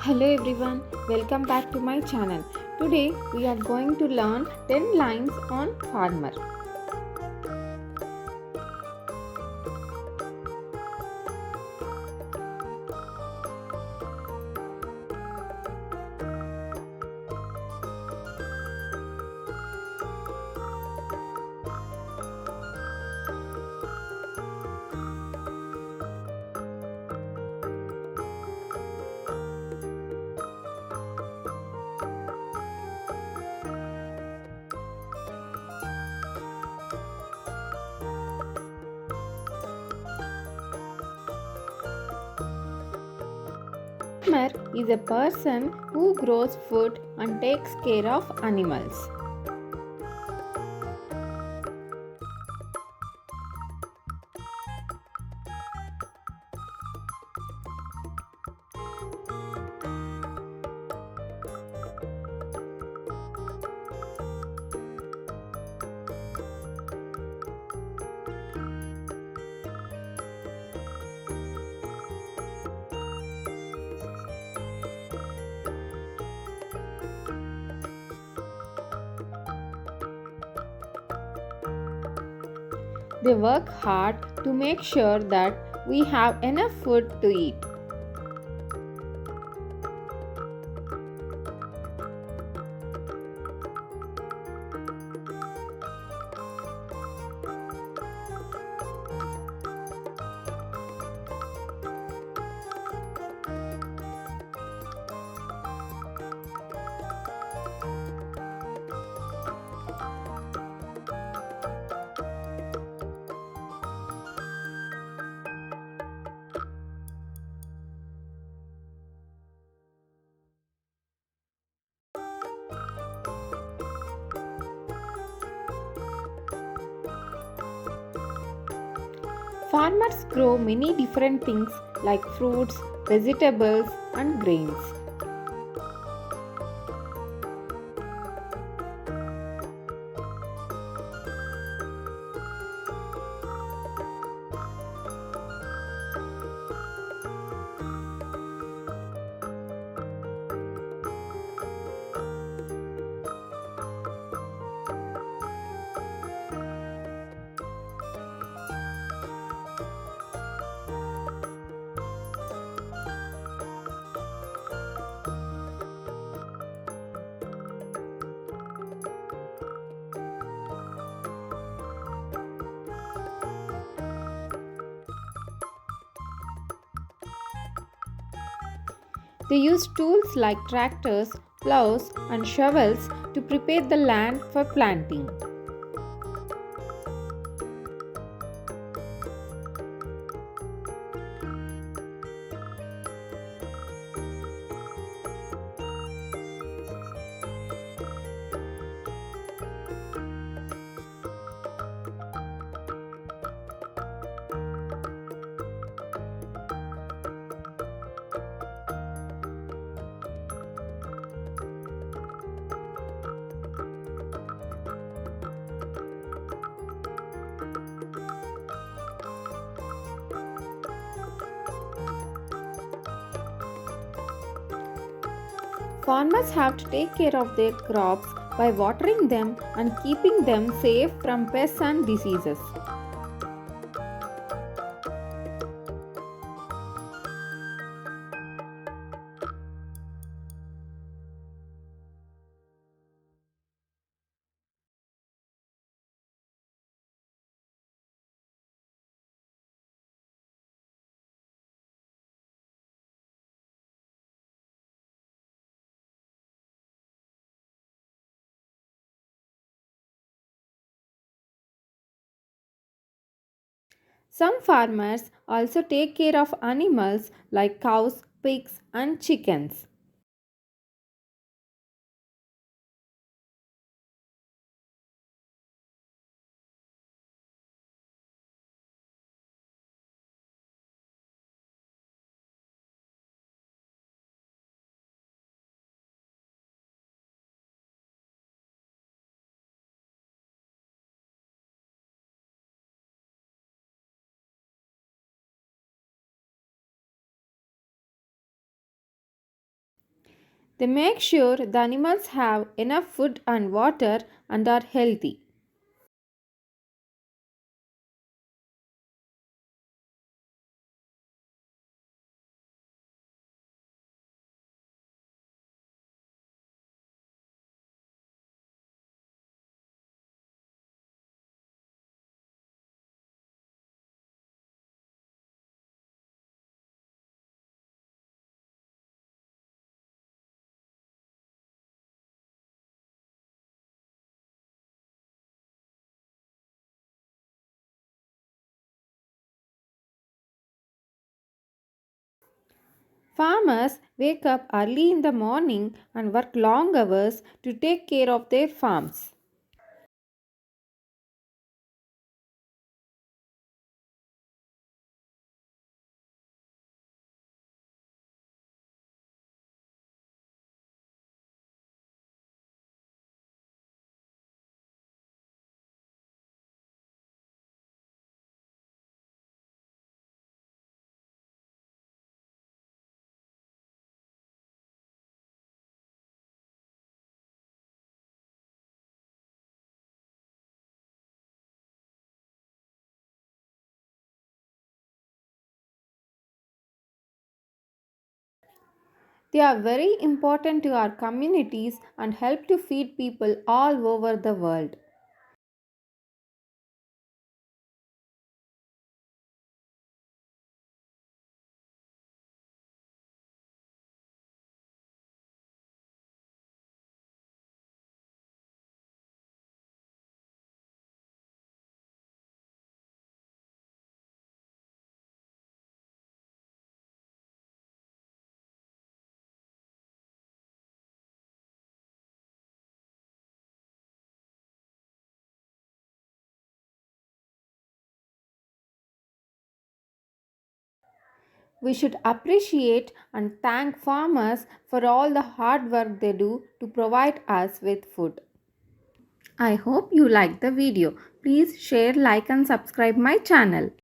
Hello everyone, welcome back to my channel. Today we are going to learn 10 lines on farmer. Farmer is a person who grows food and takes care of animals. They work hard to make sure that we have enough food to eat. Farmers grow many different things like fruits, vegetables, and grains. They use tools like tractors, plows, and shovels to prepare the land for planting. Farmers have to take care of their crops by watering them and keeping them safe from pests and diseases. Some farmers also take care of animals like cows, pigs, and chickens. They make sure the animals have enough food and water and are healthy. Farmers wake up early in the morning and work long hours to take care of their farms. They are very important to our communities and help to feed people all over the world. We should appreciate and thank farmers for all the hard work they do to provide us with food. I hope you liked the video. Please share, like and subscribe my channel.